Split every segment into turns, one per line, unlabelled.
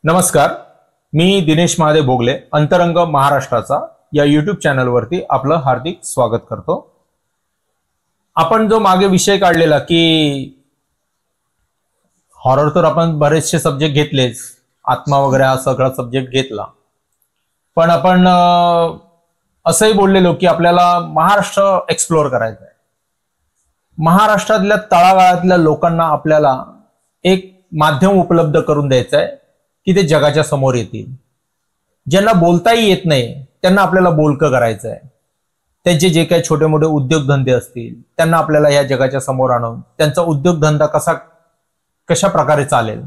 नमस्कार, मी दिनेश महादेव भोगले अंतरंग महाराष्ट्राचा या यूट्यूब चॅनलवरती आपलं हार्दिक स्वागत करतो। आपण जो मागे विषय काढलेला की हॉरर तर आपण बरेचसे सब्जेक्ट घेतलेच, आत्मा वगैरे हा सगळा सब्जेक्ट घेतला, पण आपण असंही बोललेलो की आपल्याला महाराष्ट्र एक्सप्लोअर करायचं आहे। महाराष्ट्रातल्या तळागाळातल्या लोकांना आपल्याला एक माध्यम उपलब्ध करून द्यायचं आहे की ते जगाच्या समोर येतील। ज्यांना बोलताही येत नाही त्यांना आपल्याला बोलकं करायचं आहे। त्यांचे जे काही छोटे मोठे उद्योगधंदे असतील त्यांना आपल्याला या जगाच्या समोर आणून त्यांचा उद्योगधंदा कशा प्रकारे चालेल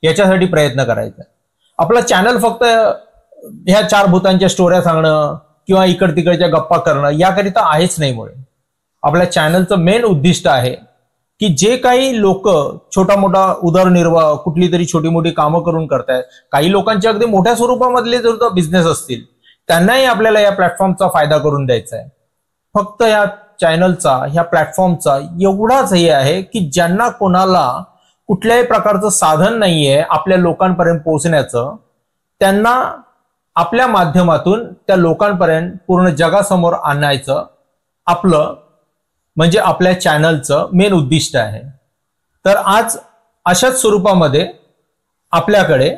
याच्यासाठी प्रयत्न करायचा आहे। आपला चॅनल फक्त ह्या चार भूतांच्या स्टोऱ्या सांगणं किंवा इकड तिकडच्या गप्पा करणं याकरिता आहेच नाही। मुळे आपल्या चॅनलचं मेन उद्दिष्ट आहे की जे काही लोक छोटा मोठा उदरनिर्वाह कुठली तरी छोटी मोठी कामं करून करतायत, काही लोकांचे अगदी मोठ्या स्वरूपामधले जर बिझनेस असतील त्यांनाही आपल्याला या प्लॅटफॉर्मचा फायदा करून द्यायचा आहे। फक्त या चॅनलचा ह्या प्लॅटफॉर्मचा एवढाच हे आहे की ज्यांना कोणाला कुठल्याही प्रकारचं साधन नाहीये आपल्या लोकांपर्यंत पोहोचण्याचं, त्यांना आपल्या माध्यमातून त्या लोकांपर्यंत पूर्ण जगासमोर आणायचं आपलं म्हणजे आपल्या चॅनलचं मेन उद्दिष्ट आहे। तर आज अशाच स्वरूपामध्ये आपल्याकडे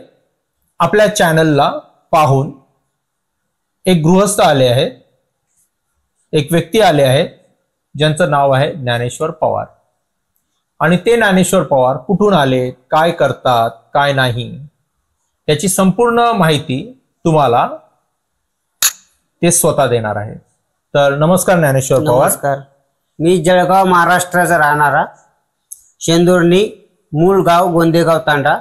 आपल्या चॅनलला पाहून एक गृहस्थ आले आहेत, एक व्यक्ती आले आहेत ज्यांचं नाव आहे ज्ञानेश्वर पवार। आणि ते ज्ञानेश्वर पवार कुठून आले, काय करतात, काय नाही याची संपूर्ण माहिती तुम्हाला ते स्वतः देणार आहेत। तर नमस्कार ज्ञानेश्वर पवार।
नमस्कार, मी जळगाव महाराष्ट्राचा राहणारा, शेंदुर्णी, मूळ गाव गोंदेगाव तांडा,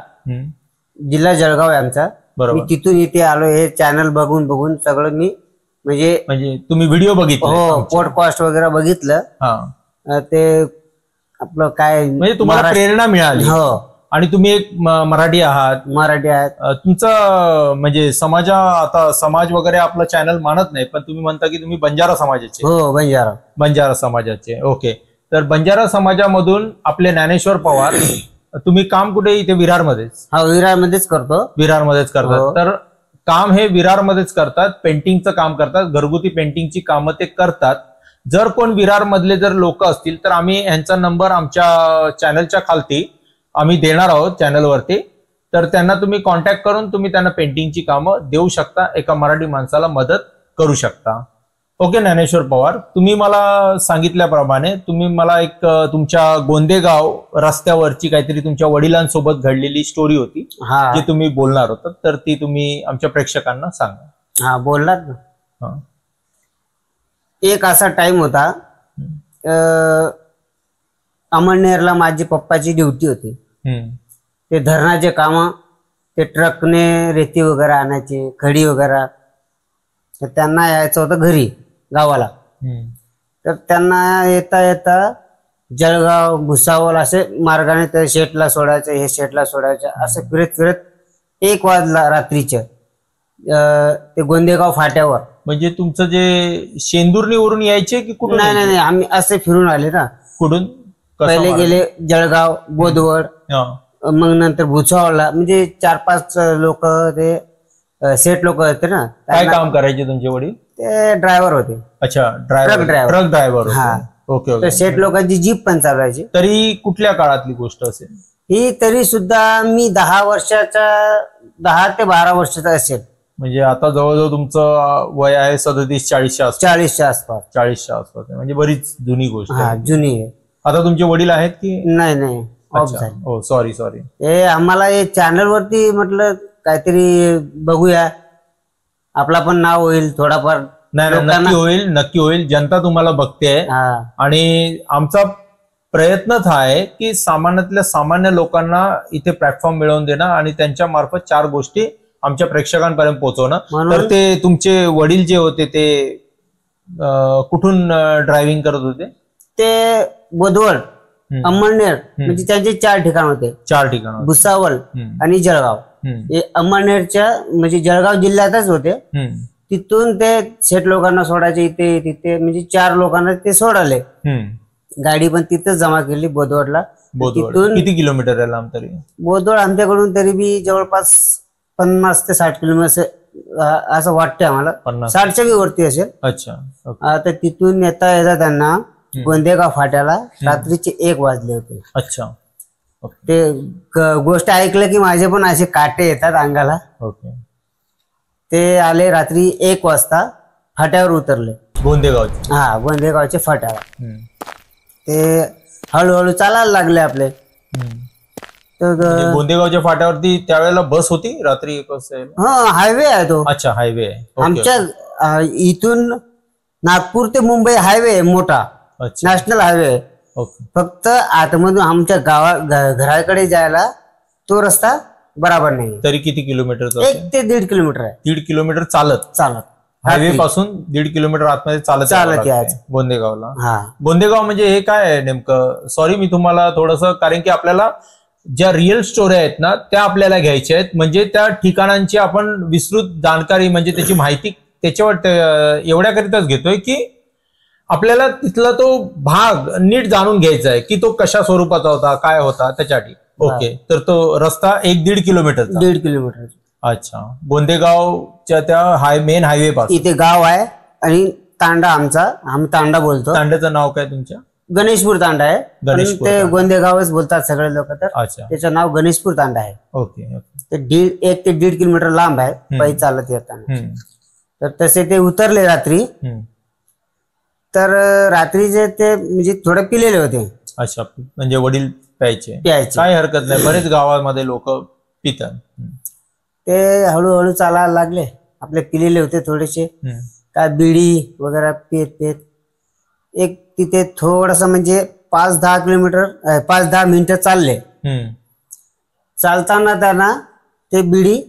जिल्हा जळगाव आमचा। मी तिथून इथे आलो हे चॅनल बघून सगळं मी म्हणजे
तुम्ही व्हिडिओ बघितले?
हो, पॉडकास्ट वगैरे बघितलं। ते आपलं काय
म्हणजे तुम्हाला प्रेरणा मिळाली।
हो,
आणि तुम्ही एक मराठी आहात। तुमचं म्हणजे आता समाज वगैरे आपलं चॅनल मानत नाही, पण तुम्ही म्हणता की तुम्ही बंजारा समाजाचे?
हो,
बंजारा समाजाचे। ओके, तर बंजारा समाजामधून आपले ज्ञानेश्वर पवार, तुम्ही काम कुठे? इथे विरारमध्येच?
हा, विरारमध्येच करतो।
विरारमध्येच करतात? तर काम हे विरारमध्येच करतात, पेंटिंगचं काम करतात, घरगुती पेंटिंगची कामं ते करतात। जर कोण विरार मधले जर लोक असतील तर आम्ही यांचा नंबर आमच्या चॅनलच्या खालती आम्ही देणार आहोत चॅनलवरती, तर त्यांना तुम्ही कॉन्टॅक्ट करून तुम्ही त्यांना पेंटिंगची कामं देऊ शकता, एका मराठी माणसाला मदत करू शकता। ओके ज्ञानेश्वर पवार, तुम्ही मला सांगितल्याप्रमाणे तुम्ही मला एक तुमच्या गोंदेगाव रस्त्यावरची काहीतरी तुमच्या वडिलांसोबत घडलेली स्टोरी होती जी तुम्ही बोलणार होता, तर ती तुम्ही आमच्या प्रेक्षकांना सांगा।
हा, बोललात ना। एक असा टाइम होता, अमळनेरला माझी पप्पाची ड्युटी होती। ते धरणाचे काम, ते ट्रकने रेती वगैरे आणायचे, खडी वगैरे, तर त्यांना यायचं होतं घरी गावाला। तर त्यांना येता येता जळगाव, भुसावळ असे मार्गाने ते शेटला सोडायचं, हे शेटला सोडायचं, असं फिरत फिरत 1 वाजला रात्रीच्या ते गोंदेगाव फाट्यावर।
म्हणजे तुमचं जे शेंदुर्णीवरून यायचे की कुठून?
नाही, आम्ही असे फिरून आले ना।
कुठून?
पहिले गेले जळगाव, बोदवड, मग नंतर भुसावळला, म्हणजे 4-5 लोक, ते सेट लोक होते ना।
काय काम करायचे तुमचे वडील?
ते ड्रायव्हर होते।
अच्छा, ट्रक ड्रायव्हर।
हा,
ओके।
तर सेट लोकांची जीप पण चालवायची।
तरी कुठल्या काळातली गोष्ट असेल
ही? तरी सुद्धा मी 10 ते 12 वर्षाचा असेल।
म्हणजे आता जवळजवळ तुमचं वय आहे 37-40च्या आसपास? 40च्या आसपास, म्हणजे बरीच जुनी गोष्ट आहे।
जुनी आहे।
आता तुमचे वडील आहेत की
नाही?
हो, सॉरी।
हे आम्हाला हे चॅनल वरती म्हटलं काहीतरी बघूया, आपला पण नाव होईल थोडाफार।
नाही, नक्की होईल। जनता तुम्हाला बघते आणि आमचा प्रयत्नच हा आहे की सामान्यातल्या सामान्य लोकांना इथे प्लॅटफॉर्म मिळवून देणं आणि त्यांच्या मार्फत 4 गोष्टी आमच्या प्रेक्षकांपर्यंत पोहोचवणं। तर ते तुमचे वडील जे होते ते कुठून ड्रायव्हिंग करत होते? ते
बोदवड, अमळनेर, म्हणजे त्यांचे 4 ठिकाण होते।
4 ठिकाण?
भुसावळ आणि जळगाव। हे अमळनेरच्या म्हणजे जळगाव जिल्ह्यातच होते। तिथून ते सेट लोकांना सोडायचे इथे तिथे, म्हणजे 4 लोकांना ते सोडाले। गाडी पण तिथेच जमा केली बोदवडला।
तिथून किती किलोमीटर आहे लांब? तरी
बोदवड आमच्याकडून तरी बी जवळपास 50 ते 60 किलोमीटर असं वाटतं आम्हाला. 60च्या बी वरती असेल.
अच्छा.
आता तिथून येता येता त्यांना गोंदेगाव फाट्याला रात्रीचे 1 वाजले होते.
अच्छा.
ते गोष्ट ऐकलं की माझे पण असे काटे येतात अंगाला.
ओके.
ते आले रात्री 1 वाजता फाट्यावर उतरले
गोंदेगावचे.
हा, गोंदेगावच्या फाट्यावर. ते हळूहळू चालायला लागले आपले.
म्हणजे गोंदेगावच्या फाट्यावरती त्यावेळेला बस होती रात्री 1 वाजता.
हा, हायवे आहे तो.
अच्छा, हायवे आहे.
आमच्या इथून नागपूर ते मुंबई हायवे आहे मोठा. नॅशनल हायवे आहे. फक्त आतमधून आमच्या घराकडे जायला तो रस्ता बराबर नाही.
तरी किती किलोमीटर?
1 ते 1.5 किलोमीटर आहे.
1.5 किलोमीटर चालत हायवे पासून 1.5 किलोमीटर आतमध्ये चालत
यायचं
गोंदेगावला. गोंदेगाव म्हणजे हे काय आहे नेमकं? सॉरी, मी तुम्हाला थोडंसं, कारण की आपल्याला ज्या रिअल स्टोरी आहेत ना त्या आपल्याला घ्यायच्या आहेत. म्हणजे त्या ठिकाणांची आपण विस्तृत जाणकारी, म्हणजे त्याची माहिती त्याच्यावर एवढ्याकरिताच घेतोय की आपल्याला तिथला तो भाग नीट जाणून घ्यायचा आहे की तो कशा स्वरूपाचा होता, काय होता त्याच्यासाठी. ओके. तर तो रस्ता 1-1.5 किलोमीटर.
1.5 किलोमीटर.
अच्छा. गोंदेगावच्या त्या मेन हायवे पासून
इथे गाव आहे आणि तांडा आम्ही तांडा बोलतो.
तांड्याचं नाव काय तुमच्या?
गणेशपूर तांडा आहे. ते गोंदेगावच बोलतात सगळे लोक. तर
अच्छा,
त्याचं नाव गणेशपूर तांडा आहे.
ओके.
ते 1 ते 1.5 किलोमीटर लांब आहे पायी चालत येताना. तर तसे ते उतरले रात्री. तर रात्रीचे ते म्हणजे थोडे पिलेले होते.
अच्छा, म्हणजे वडील प्यायचे.
काय
हरकत नाही, बरेच गावामध्ये लोक पितात.
ते हळूहळू चालायला लागले. आपले पिलेले होते थोडेसे, काय बिडी वगैरे पेत एक तिथे थोडस म्हणजे 5-10 मिनिटं चालले. चालताना त्यांना ते बिडी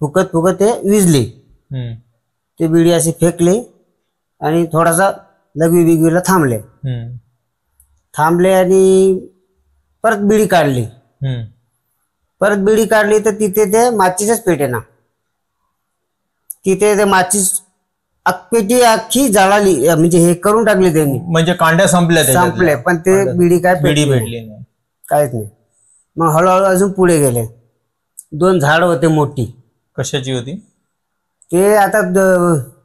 फुकत फुकत ते विजली. ते बिडी अशी फेकली आणि थोडासा लघवी बिगवीला थांबले आणि परत बिडी काढली. तर तिथे ते माचीसच पेटेना. तिथे ते माचीस पेटी अख्खी जळाली, म्हणजे हे करून टाकली त्यांनी.
म्हणजे कांड्या संपले,
पण ते बिडी काय
बिडी भेटली नाही,
काहीच नाही. मग हळूहळू अजून पुढे गेले. 2 झाडं होते मोठी.
कशाची होती
ते? आता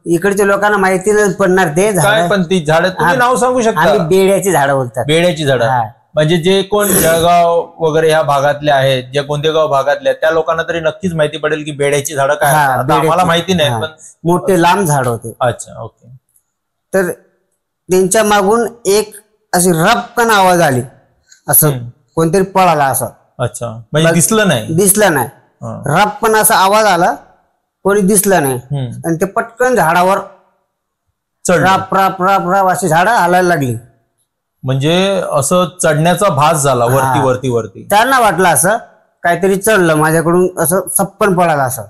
इकडच्या लोकांना माहिती नाही पडणार ते
झाड. पण ती झाडं तुम्ही नाव सांगू शकता?
बेड्याची झाडं बोलतात.
बेड्याची झाडं. म्हणजे जे कोण जळगाव वगैरे ह्या भागातले आहेत, ज्या गोंदेगाव भागातल्या, त्या लोकांना तरी नक्कीच माहिती पडेल की बेड्याची झाडं काय. आम्हाला माहिती नाही, पण
मोठे लांब झाड होते.
अच्छा, ओके.
तर त्यांच्या मागून एक अशी रपकन आवाज आली, असं कोणतरी पळाला असं.
अच्छा, म्हणजे दिसलं नाही.
रपकन असा आवाज आला, कोणी दिसलं नाही. आणि ते पटकन झाडावर राप राप राप राप अशी झाडं हालायला लागली.
म्हणजे असं चढण्याचा भास झाला वरती.
त्यांना वाटलं असं काहीतरी चढलं माझ्याकडून, असं सप्पन पळाला असं.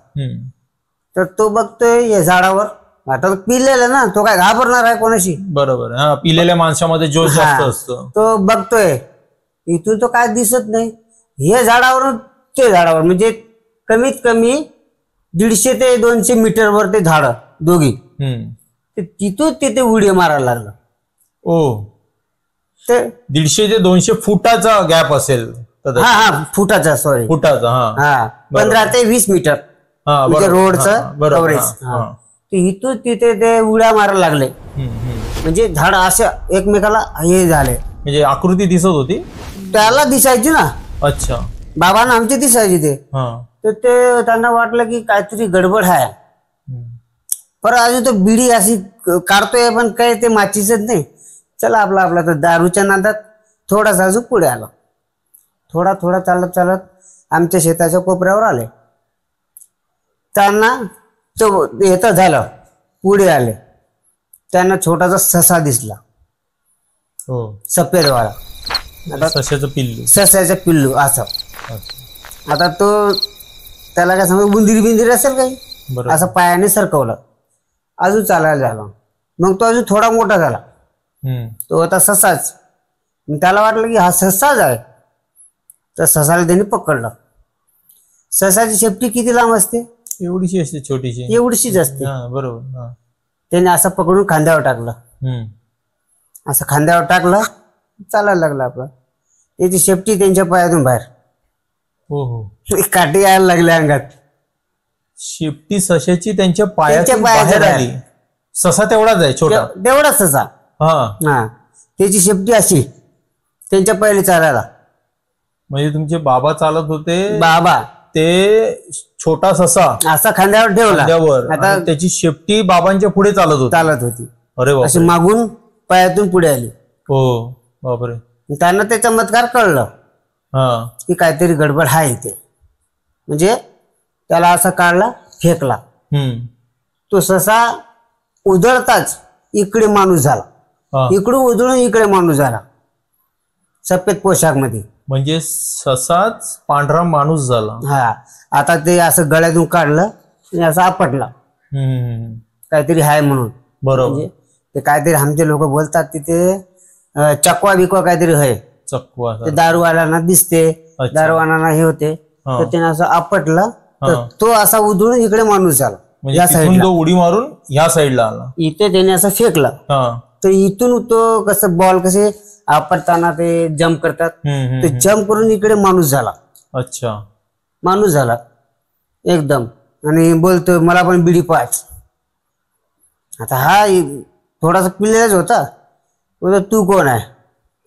तर तो बघतोय या झाडावर. आता पिलेला ना, तो काय घाबरणार आहे कोणाशी?
बरोबर. हा, पिलेल्या माणसामध्ये जोश जास्त असतो.
तो बघतोय, इथून तो काय दिसत नाही. हे झाडावरून ते झाडावर, म्हणजे कमीत कमी 150 ते 200 मीटरवर ते झाड दोघी. तिथून तिथे उडी मारायला लागला.
ते 150 ते 200 फुटाचा गॅप असेल.
फुटाचा. 15 ते 20 मीटर रोडचं कव्हरेज. इथून तिथे ते उड्या मारायला लागले. म्हणजे झाड असे एकमेकाला हे झाले.
म्हणजे आकृती दिसत होती
त्याला, दिसायची ना.
अच्छा.
बाबांना आमची दिसायची ते. तर ते त्यांना वाटलं की काहीतरी गडबड आहे. पर अजून तो बिडी अशी काढतोय, पण काय ते माचीच नाही. चला आपला तर दारूच्या नादात थोडासा अजून पुढे आला. थोडा चालत आमच्या शेताच्या कोपऱ्यावर आले. त्यांना तो येतं झालं, पुढे आले. त्यांना छोटासा ससा दिसला, सफेदवाला. सस्याचं पिल्लू असं. आता तो त्याला काय समज बुंदीर असेल काही, असं पायाने सरकवलं. अजून चालायला झाला. मग तो अजून थोडा मोठा झाला. तो होता ससाच. त्याला वाटलं की हा ससाच आहे. तर ससाला त्यांनी पकडलं. ससाची शेपटी किती लांब असते?
एवढीशी असते, छोटीशी,
एवढीशीच असते.
बरोबर.
त्याने असं पकडून खांद्यावर टाकलं. असं खांद्यावर टाकलं, चालायला लागलं आपलं. त्याची शेपटी त्यांच्या पायातून बाहेर. काठी यायला लागल्या अंगात.
शेपटी सशाची त्यांच्या पायातून
पायाच्या
बाहेर आली. ससा तेवढाच आहे छोटा,
तेवढाच ससा.
हा,
त्याची शेपटी अशी त्यांच्या पहिले चालायला.
म्हणजे तुमचे बाबा चालत होते,
बाबा
ते छोटा ससा
असा खांद्यावर ठेवला,
खांद्यावर,
आता
आणि त्याची शेपटी बाबांच्या पुढे चालत होती. अरे बाप,
अशी मागून पायातून पुढे आली.
हो बापरे.
त्यांना ते चमत्कार कळलं की काहीतरी गडबड आहे इथे. म्हणजे त्याला असा काढला, फेकला. तो ससा उधळताच इकडे माणूस झाला, इकडून उधळून इकडे माणूस झाला, सफेद पोशाख मध्ये.
म्हणजे ससाच पांढरा माणूस झाला.
हा, आता ते असं गळ्यातून काढलं आणि असं आपटला, काहीतरी आहे म्हणून.
बरोबर.
ते काहीतरी आमचे लोक बोलतात तिथे चकवा बिकवा काहीतरी आहे.
चकवा
ते दारूवाल्यांना दिसते, दारूवाल्यांना हे होते, तर त्याने असं आपटलं, तर तो असा उधळून इकडे माणूस झाला.
या साईडला उडी मारून ह्या साईडला आला.
इथे त्याने असं फेकला, तर इथून तो कसं बॉल कसे आपटताना ते जम्प करतात, ते जम्प करून इकडे माणूस झाला.
अच्छा,
माणूस झाला एकदम. आणि बोलतोय मला पण बिडी पाच. आता हा थोडासा पिल्लेलाच होता. बोलतो तू कोण आहे?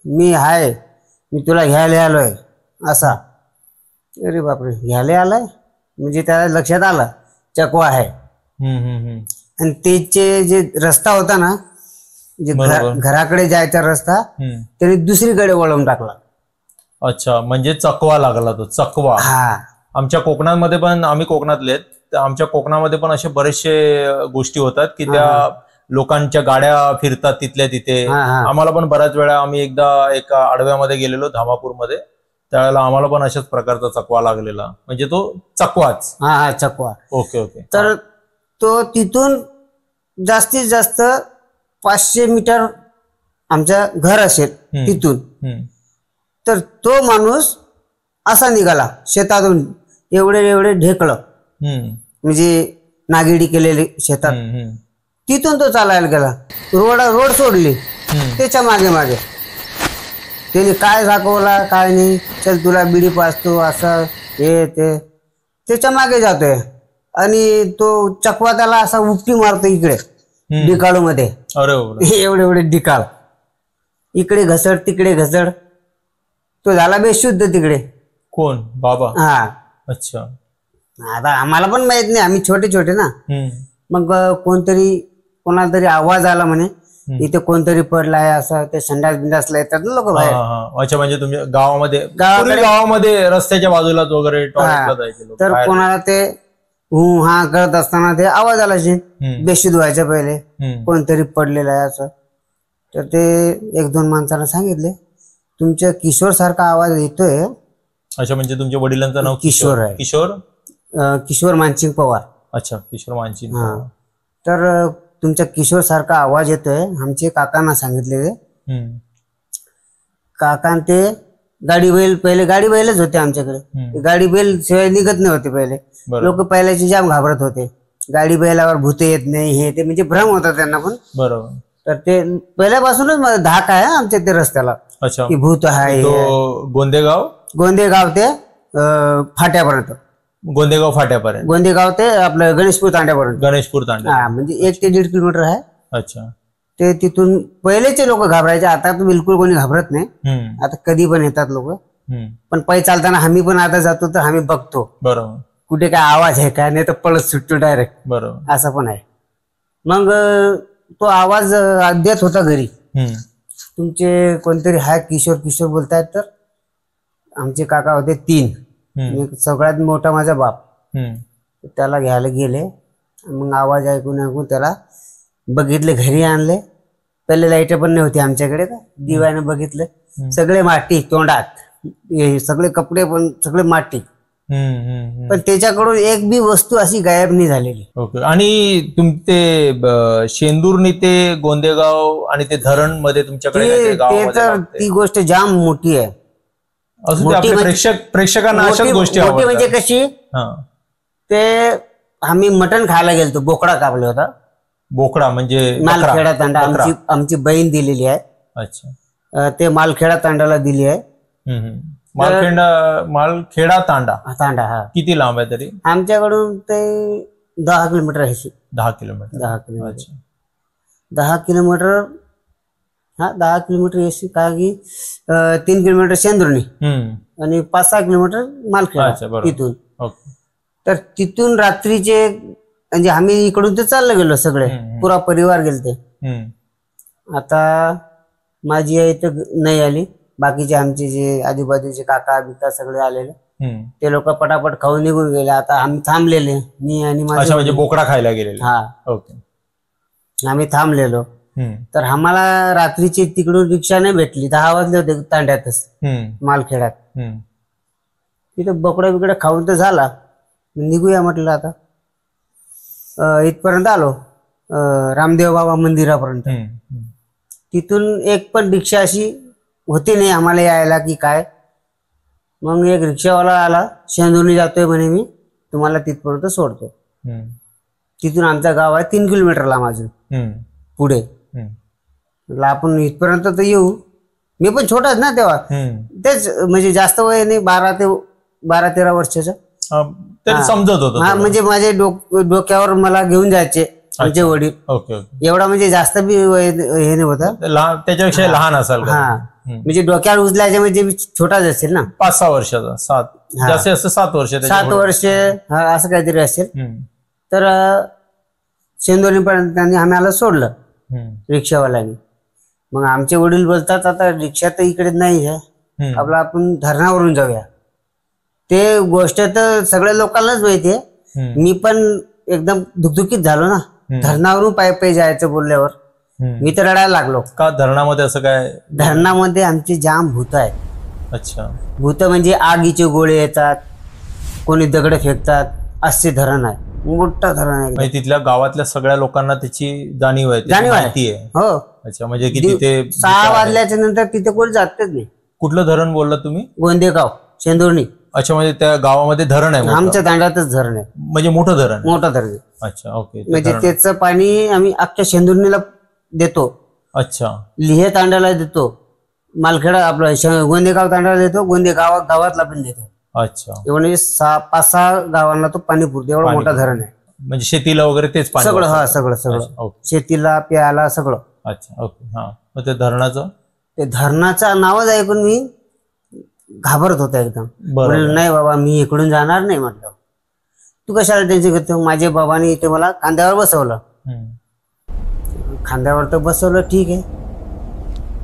मी आहे, मी तुला घ्यायला आलोय असा. अरे बापरे, घ्यायला आलाय म्हणजे त्याला लक्षात आलं चकवा आहे. आणि त्याचे जे रस्ता होता ना, जे घराकडे जायचा रस्ता, त्याने दुसरीकडे वळवून टाकला.
अच्छा, म्हणजे चकवा लागला तो. चकवा.
हा,
आमच्या कोकणामध्ये पण, आम्ही कोकणातले, आमच्या कोकणामध्ये पण असे बरेचसे गोष्टी होतात की त्या लोकांच्या गाड्या फिरतात तिथल्या तिथे. आम्हाला पण बऱ्याच वेळा, आम्ही एकदा एका आडव्यामध्ये गेलेलो धामापूरमध्ये, त्यावेळेला आम्हाला पण अशाच प्रकारचा चकवा लागलेला. म्हणजे तो चकवाच.
हा, चकवा.
Okay okay.
तर तो तिथून जास्तीत जास्त 500 मीटर आमचं घर असेल तिथून. तर तो माणूस असा निघाला शेतातून, एवढे ढेकळं, म्हणजे नागिडी केलेली शेतात. तिथून तो चालायला गेला, रोड सोडली, त्याच्या मागे मागे. त्याने काय दाखवला काय नाही, चल तुला बिडी पाचतो असं हे ते, त्याच्या मागे जातोय. आणि तो चकवा त्याला असा उपटी मारतो इकडे डिकाळू मध्ये. एवढे डिकाळ, इकडे घसड तिकडे घसड. तो झाला बेशुद्ध तिकडे.
कोण? बाबा.
हा.
अच्छा.
आता आम्हाला पण माहित नाही, आम्ही छोटे छोटे ना. मग कोणाला तरी आवाज आला म्हणे इथे कोणतरी पडलाय असं. ते संडास बिंडासला येतात ना लोक बाहेर.
अच्छा, म्हणजे तुमच्या गावामध्ये रस्त्याच्या बाजूलाच वगैरे टॉयलेटला जायचे लोक.
तर कोणाला ते हा करत असताना ते आवाज आला बेशुद्ध व्हायच्या पहिले कोणतरी पडलेलं आहे असं. तर ते 1-2 माणसाला सांगितले तुमच्या किशोर सारखा आवाज येतोय.
अच्छा, म्हणजे तुमच्या वडिलांचं नाव
किशोर आहे. किशोर मानसिंग पवार.
अच्छा, किशोर मानसिंग.
तर तुमच्या किशोर सारखा आवाज येतोय. आमचे काकांना सांगितले. काकां ते गाडी बैलच होते आमच्याकडे. गाडी बैल शिवाय निघत नव्हते पहिले. लोक पहिल्याची जाम घाबरत होते. गाडी बैलावर भूत येत नाही हे ते, म्हणजे भ्रम होता त्यांना पण.
बरोबर.
तर ते पहिल्यापासूनच धाक आहे आमच्या ते रस्त्याला की भूत आहे. गोंदेगाव ते फाट्यापर्यंत. गोंदेगाव ते आपलं गणेशपूर तांड्यापर्यंत. म्हणजे 1 ते 1.5 किलोमीटर आहे.
अच्छा.
ते तिथून पहिलेचे लोक घाबरायचे, आता बिलकुल कोणी घाबरत नाही. आता कधी पण येतात लोक. पण पायी चालताना आम्ही पण आता जातो तर आम्ही बघतो
बरोबर
कुठे काय आवाज आहे काय, नाही तर पळत सुटतो डायरेक्ट.
बरोबर.
असं पण आहे. मग तो आवाज देत होता घरी. तुमचे कोणतरी हाय किशोर बोलतायत. तर आमचे काका होते 3. सगळ्यात मोठा माझा बाप. त्याला घ्यायला गेले. मग आवाज ऐकून त्याला बघितले, घरी आणले. पहिले लाईट पण नव्हती आमच्याकडे. दिव्यानं बघितलं, सगळे माती तोंडात, सगळे कपडे पण सगळे माती. पण त्याच्याकडून एक बी वस्तू अशी गायब नाही झालेली.
ओके. आणि तुमचे शेंदूरनी ते गोंदेगाव आणि ते धरण मध्ये तुमच्याकडे
तर ती गोष्ट जाम मोठी आहे.
प्रेक्षकांना अशा गोष्टी
मोठी म्हणजे कशी, ते आम्ही मटण खायला गेलतो. बोकडा कापला होता.
बोकडा म्हणजे
मालखेडा तांडा. आमची बहीण दिलेली आहे.
अच्छा.
ते मालखेडा तांडाला दिली आहे.
मालखेडा तांडा
तांडा हा
किती लांब आहे तरी?
आमच्याकडून ते 10 किलोमीटर आहे.
10 किलोमीटर.
10 किलोमीटर. 10 किलोमीटर. हा 10 किलोमीटर येशी का की 3 किलोमीटर शेंदुर्णी आणि 5-6 किलोमीटर मालखेडा तिथून. तर तिथून रात्रीचे म्हणजे आम्ही इकडून तर चाललं गेलो सगळे, पुरा परिवार गेलते. आता माझी आई तर नाही आली, बाकीचे आमचे जे आजूबाजूचे काका बिका सगळे आलेले, ते लोक पटापट खाऊन निघून गेले. आता आम्ही थांबलेले, मी आणि माझे.
म्हणजे बोकडा खायला गेलेले.
हा ओके. आम्ही थांबलेलो. तर आम्हाला रात्रीची तिकडून रिक्षा नाही भेटली. 10 वाजले होते तांड्यातच मालखेड्यात. तिथे बोकडा बिकडा खाऊन तर झाला, निघूया म्हटलं. आता इथपर्यंत आलो रामदेव बाबा मंदिरापर्यंत. तिथून एक पण रिक्षा अशी होती नाही आम्हाला यायला की काय. मग एक रिक्षावाला आला, शेंदुर्णी जातोय म्हणे, मी तुम्हाला तिथपर्यंत सोडतो. तिथून आमचं गाव आहे 3 किलोमीटर लांब अजून पुढे. म्हटलं आपण इथपर्यंत तर येऊ. मी पण छोटाच ना तेव्हा, तेच म्हणजे जास्त वय नाही, 12-13 वर्षाचं
समजत होतं.
हा म्हणजे माझे डोक्यावर मला घेऊन जायचे आमचे वडील. एवढा म्हणजे जास्त बी हे नाही होता,
त्याच्यापेक्षा लहान असाल.
हा म्हणजे डोक्यावर उचलायचे म्हणजे छोटाच असेल ना,
5-6 वर्षाचा. 7 वर्ष
7 वर्ष असं काहीतरी असेल. तर शेंदुर्णीपर्यंत त्यांनी आम्हाला सोडलं रिक्षावाल्याने. मग आमचे वडील बोलतात आता रिक्षा तर इकडे नाही आहे, आपलं आपण धरणावरून जाऊया. ते गोष्ट तर सगळ्या लोकांनाच माहितीये. मी पण एकदम दुखदुखीत झालो ना, धरणावरून पायी जायचं बोलल्यावर. मी तर रडायला लागलो.
का धरणामध्ये असं काय?
धरणामध्ये आमचे जाम भूत आहेत.
अच्छा.
भूत म्हणजे आगीचे गोळे येतात, कोणी दगड फेकतात, असे धरण आहे. मोठं धरण आहे.
म्हणजे तिथल्या गावातल्या सगळ्या लोकांना त्याची जाणीव आहे.
हो.
अच्छा. म्हणजे की तिथे
6 वाजल्याच्या नंतर तिथे कोणी जातच नाही.
कुठलं धरण बोलला तुम्ही?
गोंदेगाव शेंदुर्णी.
अच्छा. म्हणजे त्या गावामध्ये धरण आहे?
आमच्या तांड्यातच धरण आहे.
म्हणजे मोठं धरण?
मोठं धरण.
अच्छा. ओके.
म्हणजे त्याचं पाणी आम्ही अख्ख्या शेंदुर्णीला देतो.
अच्छा.
लिहे तांड्याला देतो, मालखेडा आपलं गोंदेगाव तांड्याला देतो, गावातला पण देतो.
अच्छा.
म्हणजे 5-6 गावांना तो पाणी पुरतो, एवढं मोठं धरण आहे.
म्हणजे शेतीला वगैरे तेच पाणी?
सगळं. हा सगळं शेतीला प्यायला सगळं.
अच्छा. ओके. हा. मग ते धरणाचं नावच ऐकून मी घाबरत होता एकदम. नाही बाबा मी इकडून जाणार नाही म्हटलं. तू कशाला टेन्शन घेतो? माझ्या बाबांनी इथे मला खांद्यावर बसवलं. खांद्यावर तर बसवलं, ठीक आहे.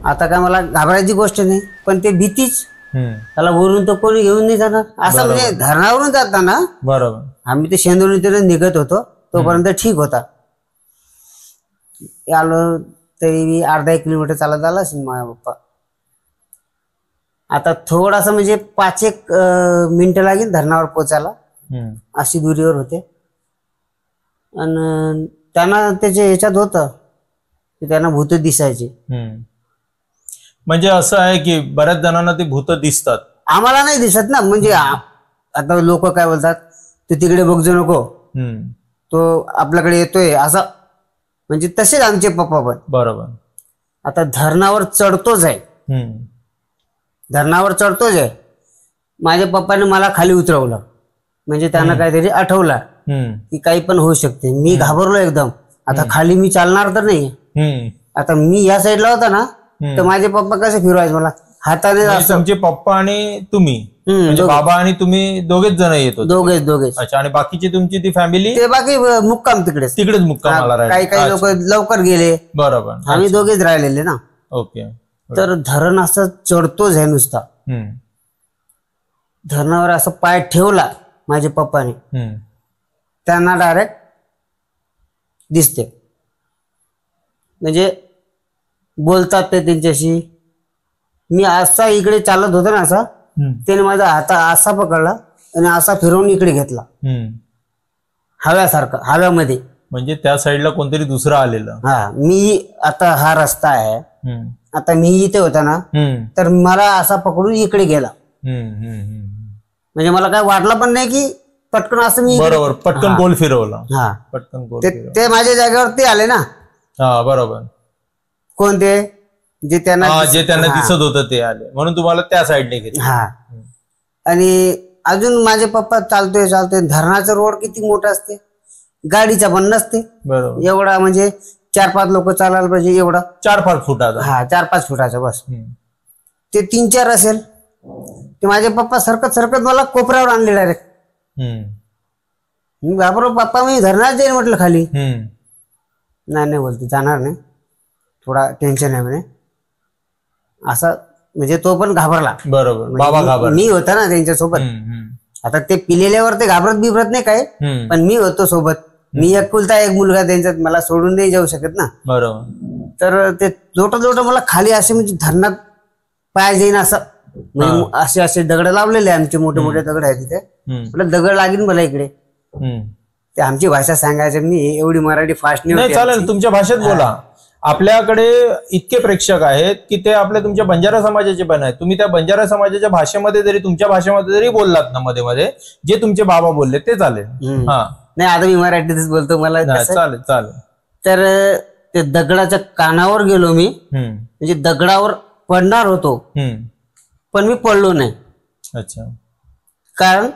आता काय मला घाबरायची गोष्ट नाही, पण ते भीतीच. त्याला वरून तर कोणी घेऊन नाही जाणार असं. म्हणजे धरणावरून जाताना बरोबर
आम्ही ते शेंदुर्णीतून निघत होतो, तोपर्यंत ठीक होता. आलो तरी 1/2 किलोमीटर चालत आला असेल माझा पप्पा. आता थोडासा म्हणजे 5-1 मिनिटं लागेल धरणावर पोचायला, अशी दुरीवर होते. आणि त्यांना त्याच्या ह्याच्यात होतं की त्यांना भूत दिसायची.
म्हणजे असं आहे की बऱ्याच जणांना ते भूत दिसतात,
आम्हाला नाही दिसत ना. म्हणजे आता लोक काय बोलतात, तू तिकडे बघजो नको, तो आपल्याकडे येतोय असं. म्हणजे तसेच आमचे पप्पा पण.
बरोबर.
आता धरणावर चढतोच आहे, धरणावर चढतोच आहे. माझ्या पप्पाने मला खाली उतरवलं, म्हणजे त्यांना काहीतरी आठवलं की काही पण होऊ शकते. मी घाबरलो एकदम. आता खाली मी चालणार तर नाही. आता मी या साईडला होता ना, तर माझे पप्पा कसे फिरवायचे मला हाताने.
तुमचे पप्पा आणि तुम्ही, बाबा आणि तुम्ही दोघेच जण येतो?
दोघेच.
अच्छा. आणि बाकीची तुमची ती फॅमिली?
ते बाकी मुक्काम तिकडेच
मुक्कामाला राहिले.
काही लोक लवकर गेले.
बरोबर.
आम्ही दोघेच राहिलेले ना.
ओके.
तर धरण असं चढतोच आहे नुसता. धरणावर असं पाय ठेवला माझ्या पप्पाने, त्यांना डायरेक्ट दिसते. म्हणजे बोलतात ते त्यांच्याशी. मी असा इकडे चालत होतो ना, असा त्याने माझा हात असा पकडला आणि असा फिरवून इकडे घेतला, हव्यासारखं, हव्यामध्ये.
म्हणजे त्या साईडला कोणतरी दुसरं आलेलं?
हा. मी आता हा रस्ता आहे, आता मी इथे होता ना, तर मला असा पकडून इकडे गेला. म्हणजे मला काय वाटलं पण नाही की पटकन असं मी.
बरोबर. पटकन गोल फिरवला.
हा.
पटकन गोल.
ते माझ्या जागेवर ते आले ना.
हा. बरोबर.
कोणते? जे त्यांना
दिसत होतं ते आले, म्हणून तुम्हाला त्या साईडने घेतलं.
हा. आणि अजून माझे पप्पा चालतोय धरणाचं रोड किती मोठा असते, गाडीचा पण नसते
बरोबर.
एवढा, म्हणजे 4-5 लोक चालायला पाहिजे एवढा.
4-5 फुटाचा.
हा 4-5 फुटाचा बस. ते 3-4 असेल. ते माझे पप्पा सरकत मला कोपऱ्यावर आणले डायरेक्ट. बाबरो पप्पा मी धरणार जाईल म्हटलं खाली. नाही बोलते जाणार नाही, थोडा टेन्शन आहे म्हणे असं. म्हणजे तो पण घाबरला.
बरोबर. बाबा घाबरला.
मी होता ना त्यांच्यासोबत. आता ते पिलेल्यावर ते घाबरत बिबरत नाही काय, पण मी होतो सोबत. मी एकुलता एक मुलगा त्यांच्यात, मला सोडून नाही जाऊ शकत ना.
बरोबर.
तर ते जोट मला खाली असे म्हणजे धरणात पाय जाईन असं, म्हणजे असे दगड लावलेले आमचे, मोठे मोठे दगड आहे तिथे. म्हटलं दगड लागेल मला इकडे. ते आमची भाषा सांगायची, मी एवढी मराठी फास्ट
नाही. चालेल, तुमच्या भाषेत बोला. आपल्याकडे इतके प्रेक्षक आहेत की ते आपल्या तुमच्या बंजारा समाजाचे पण आहेत. तुम्ही त्या बंजारा समाजाच्या भाषेमध्ये जरी, तुमच्या भाषेमध्ये जरी बोललात ना मध्ये मध्ये, जे तुमचे बाबा बोलले ते चालेल.
नाही आता मी मराठीतच बोलतो. मला
चालेल.
तर ते दगडाच्या कानावर गेलो मी, म्हणजे दगडावर पडणार होतो, पण मी पडलो नाही.
अच्छा.
कारण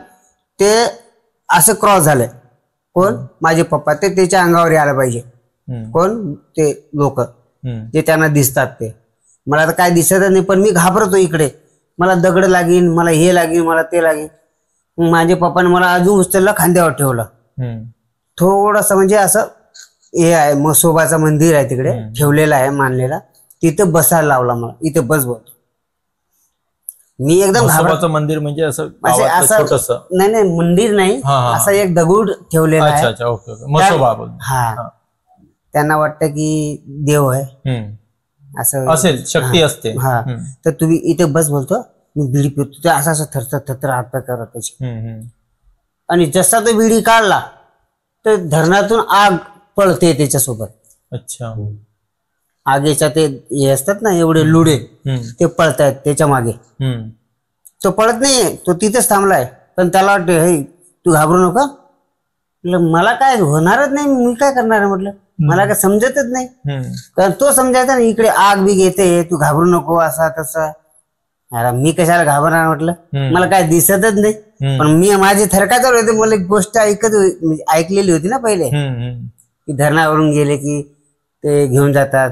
ते असं क्रॉस झालंय. कोण? माझे पप्पा. ते त्याच्या अंगावर यायला पाहिजे. कोण? ते लोक जे त्यांना दिसतात ते. मला तर काय दिसत नाही, पण मी घाबरतो इकडे. मला दगड लागेल, मला हे लागेल, मला ते लागेल. माझे पप्पाने मला अजून उचलला, खांद्यावर ठेवलं. थोडस म्हणजे असं हे आहे, म्हसोबाचं मंदिर आहे तिकडे ठेवलेलं आहे मानलेला, तिथं बसायला लावला मला. इथे बस बोलतो मी. एकदम
म्हसोबाचं मंदिर म्हणजे असं
नाही मंदिर नाही, असं एक दगड ठेवलेला आहे.
म्हसोबा.
हा, त्यांना वाटतं की देव आहे असं
असेल, शक्ती असते.
हा, तर तुम्ही इथे बस बोलतो. मी बिडी पितो. ते असं थरथर हात करत त्याची. आणि जसा तो बिडी काढला तर धरणातून आग पळते त्याच्यासोबत.
अच्छा.
आगीच्या ते हे असतात ना एवढे लुडे, ते पळतायत त्याच्या मागे. तो पळत नाहीये, तो तिथेच थांबलाय. पण त्याला वाटतं हे तू घाबरू नका. मला काय होणारच नाही, मी काय करणार आहे म्हटलं. मला काय समजतच नाही. कारण तो समजायचा ना इकडे आग बी येते, तू घाबरू नको असा तसा. अरे मी कशाला घाबरणार म्हटलं. मला काय दिसतच नाही. पण मी माझे थरकाच होते. मला एक गोष्ट म्हणजे ऐकलेली होती ना पहिले, की धरणावरून गेले की ते घेऊन जातात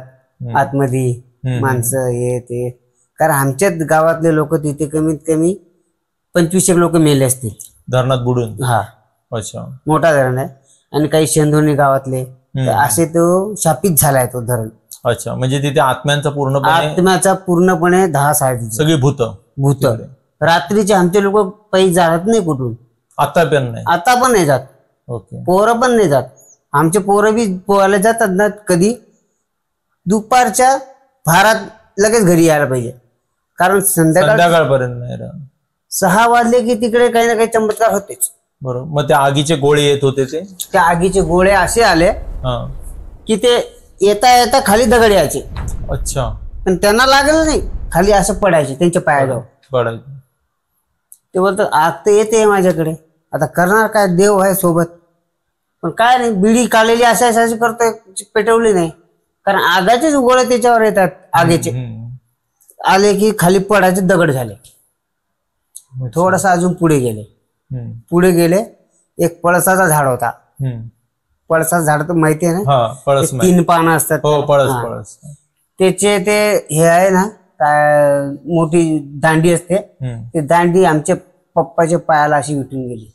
आतमध्ये माणसं हे ते. कारण आमच्याच गावातले लोक तिथे कमीत कमी 25 लोक मेले असतील
धरणात बुडून.
हा.
अच्छा.
मोठा धरण आहे. आणि काही शेंदोनी गावातले असे तो शापित झालाय तो धरण.
अच्छा. म्हणजे तिथे आत्म्याचा
पूर्णपणे ध्यास आहे.
सगळी भूत
रात्रीचे आमचे लोक पैसे जात नाही कुठून.
आता पण
नाही जात.
ओके.
पोरं पण नाही जात. आमचे पोरं बी पोहायला जातात ना कधी, दुपारच्या भारात लगेच घरी यायला पाहिजे. कारण
संध्याकाळपर्यंत
6 वाजले की तिकडे काही ना काही चमत्कार होतेच.
बरोबर. मग त्या आगीचे गोळे येत होते,
त्या आगीचे गोळे असे आले की ते येता येता खाली दगड यायचे.
अच्छा.
पण त्यांना लागलं नाही, खाली असं पडायचे त्यांच्या पायाजवळ
पडायचे.
ते बोलतात आग तर येते माझ्याकडे, आता करणार काय, देव आहे सोबत. पण काय नाही, बिडी काढलेली अशी करतोय, पेटवली नाही. कारण आगाचेच गोळे त्याच्यावर येतात. आगीचे आले की खाली पडायचे दगड झाले. थोडस अजून पुढे गेले. एक पळसाचा झाड होता. पळसाचं झाड तर माहिती आहे ना, 3 पानं असतात.
पळस.
त्याचे ते हे आहे ना, काय मोठी दांडी असते, ती दांडी आमच्या पप्पाच्या पायाला अशी विटून गेली.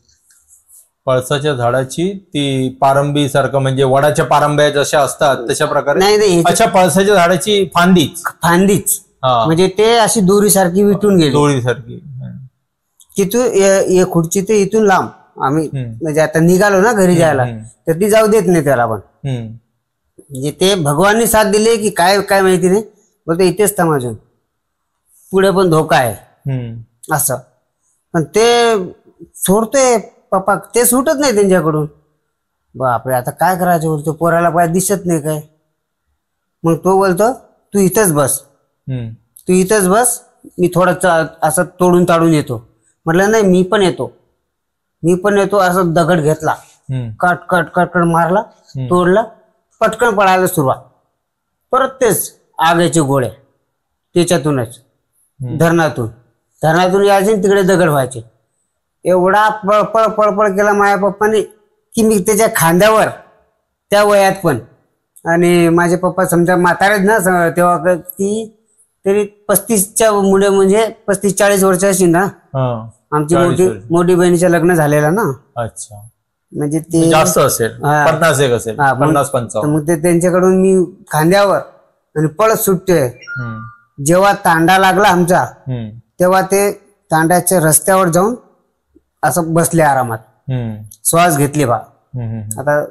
पळसाच्या झाडाची ती पारंबी सारखं, म्हणजे वडाच्या पारंब्या जशा असतात तशा प्रकारे.
नाही.
अच्छा. पळसाच्या झाडाची फांदीच
म्हणजे ते अशी दोरी सारखी विटून गेली.
दोरीसारखी.
तिथून खुर्ची ते इथून लांब आम्ही म्हणजे आता निघालो ना घरी जायला, तर ती जाऊ देत नाही त्याला. पण म्हणजे ते भगवानने साथ दिले की काय माहिती नाही, बोलते इथेच थांब, अजून पुढे पण धोका आहे असं. पण ते सोडतोय पप्पा, ते सुटत नाही त्यांच्याकडून. बापरे, आता काय करायचं बोलतो. पोराला पाय दिसत नाही काय. मग तो बोलतो तू इथंच बस, मी थोडं असं तोडून ताडून येतो. म्हटलं नाही, मी पण येतो. असं दगड घेतला, कट मारला, तोडला, पटकन पडायला सुरुवात. परत तेच आगीचे गोळे त्याच्यातूनच धरणातून यायचे, तिकडे दगड व्हायचे. एवढा पळपळ पळपळ केला माझ्या पप्पाने की मी त्याच्या खांद्यावर त्या वयात पण, आणि माझे पप्पा समजा म्हातारेच ना तेव्हा, की तरी 35च्या मुळे म्हणजे 35-40 वर्षाची ना. आमची मोठी बहिणीचं लग्न झालेलं ना.
अच्छा.
म्हणजे ते
जास्त असेल, 50 असेल, 50-55.
मग ते त्यांच्याकडून मी खांद्यावर आणि पळत सुटते. जेव्हा तांडा लागला आमचा तेव्हा ते तांड्याच्या रस्त्यावर जाऊन असं बसले आरामात, श्वास घेतले बा. आता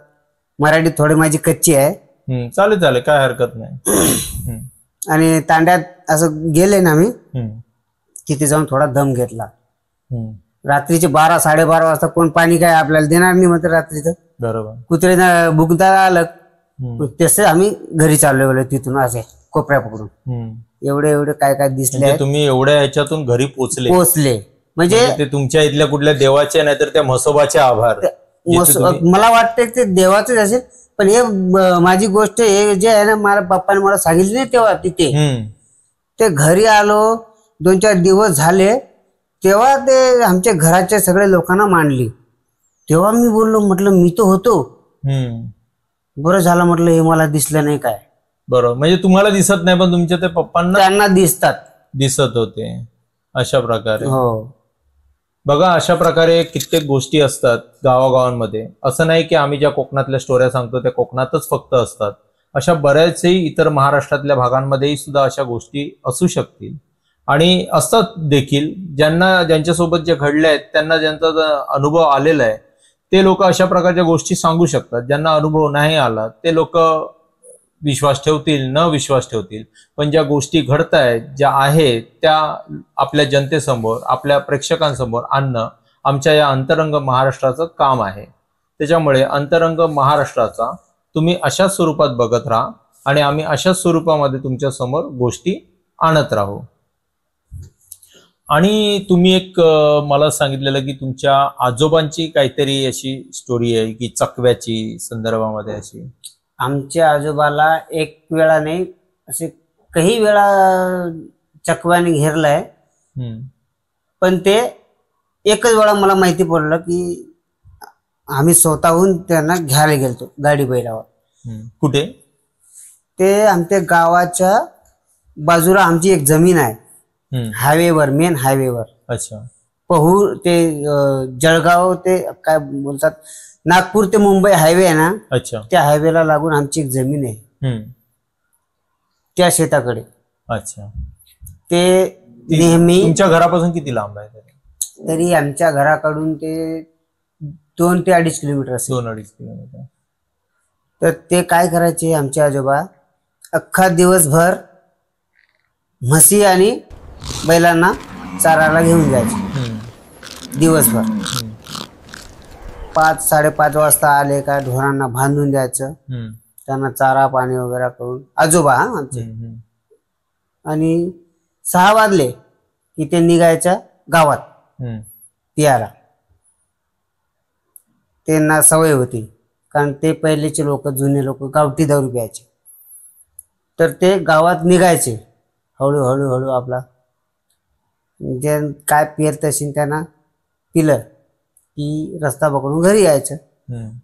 मराठी थोडी माझी कच्ची आहे.
चालेल काय हरकत नाही.
आणि तांड्यात असं गेले ना मी, तिथे जाऊन थोडा दम घेतला. रात्रीचे 12-12:30 वाजता कोण पाणी काय आपल्याला देणार नाही म्हणते रात्रीचं.
बरोबर.
कुत्रे बुकदा आलं तसे आम्ही घरी चाललो गेलो तिथून असे कोपऱ्या पकडून. एवढे काय काय दिसले.
तुम्ही एवढ्या ह्याच्यातून घरी पोहोचले
म्हणजे
ते तुमच्या इथल्या कुठल्या देवाचे नाही तर त्या म्हसोबाचे आभार.
मला वाटतं ते देवाचेच असेल, पण हे माझी गोष्ट हे जे आहे ना, मला पप्पाने मला सांगितली नाही तेव्हा तिथे. ते घरी आलो 2-4 दिवस झाले तेव्हा ते आमच्या घराच्या सगळ्या लोकांना मांडली. तेव्हा मी बोललो, म्हटलं मी तो होतो, बरं झालं म्हटलं हे मला दिसलं नाही काय.
बरोबर. म्हणजे तुम्हाला दिसत नाही पण तुमच्या ते पप्पांना
त्यांना
दिसत होते अशा प्रकारे.
हो.
बघा अशा प्रकारे कित्येक गोष्टी असतात गावागावांमध्ये. असं नाही की आम्ही ज्या कोकणातल्या स्टोऱ्या सांगतो त्या कोकणातच फक्त असतात. अशा बऱ्याचही इतर महाराष्ट्रातल्या भागांमध्येही सुद्धा अशा गोष्टी असू शकतील आणि असतात देखील. ज्यांच्यासोबत जे घडले आहेत त्यांना ज्यांचा अनुभव आलेला आहे ते लोक अशा प्रकारच्या गोष्टी सांगू शकतात. ज्यांना अनुभव नाही आला ते लोक विश्वास ठेवतील न विश्वास ठेवतील, पण ज्या गोष्टी घडतायत ज्या आहेत त्या आपल्या जनतेसमोर आपल्या प्रेक्षकांसमोर आणणं आमच्या या अंतरंग महाराष्ट्राचं काम आहे. त्याच्यामुळे अंतरंग महाराष्ट्राचा तुम्ही अशाच स्वरूपात बघत राहा आणि आम्ही अशाच स्वरूपामध्ये तुमच्या समोर गोष्टी आणत राहू. आणि तुम्ही एक मला सांगितलेलं की तुमच्या आजोबांची काहीतरी अशी स्टोरी आहे की चकव्याची संदर्भामध्ये अशी.
आमच्या आजोबाला एक वेळा नाही असे काही वेळा चकव्याने घेरलाय, पण ते एकच वेळा मला माहिती पडलं की आम्ही स्वतःहून त्यांना घ्यायला गेलतो गाडी बैलावर.
कुठे?
ते आमच्या गावाच्या बाजूला आमची एक जमीन आहे, हायवेवर, मेन हायवेवर.
अच्छा.
पहूर ते जळगाव ते काय बोलतात नागपूर ते मुंबई हायवे आहे ना.
अच्छा.
त्या हायवेला लागून आमची एक जमीन आहे, त्या शेताकडे.
अच्छा.
ते नेहमी
तुमच्या घरापासून किती लांब आहे?
तरी आमच्या घराकडून ते 2 ते 2.5 किलोमीटर असेल.
2-2.5 किलोमीटर.
तर ते काय करायचे आमचे आजोबा, अख्खा दिवसभर म्हशी आणि बैलांना चारायला घेऊन जायचे दिवसभर. 5-5:30 वाजता आले का ढोरांना बांधून द्यायचं, त्यांना चारा पाणी वगैरे करून. आजोबा आमचे. आणि 6 वाजले की ते निघायच्या गावात पियाला. त्यांना सवय होती, कारण ते पहिलेचे लोक, जुने लोक गावठी दारू प्यायचे. तर ते गावात निघायचे हळूहळू आपला जे काय पियत असेल त्यांना पिलं की रस्ता पकडून घरी यायचं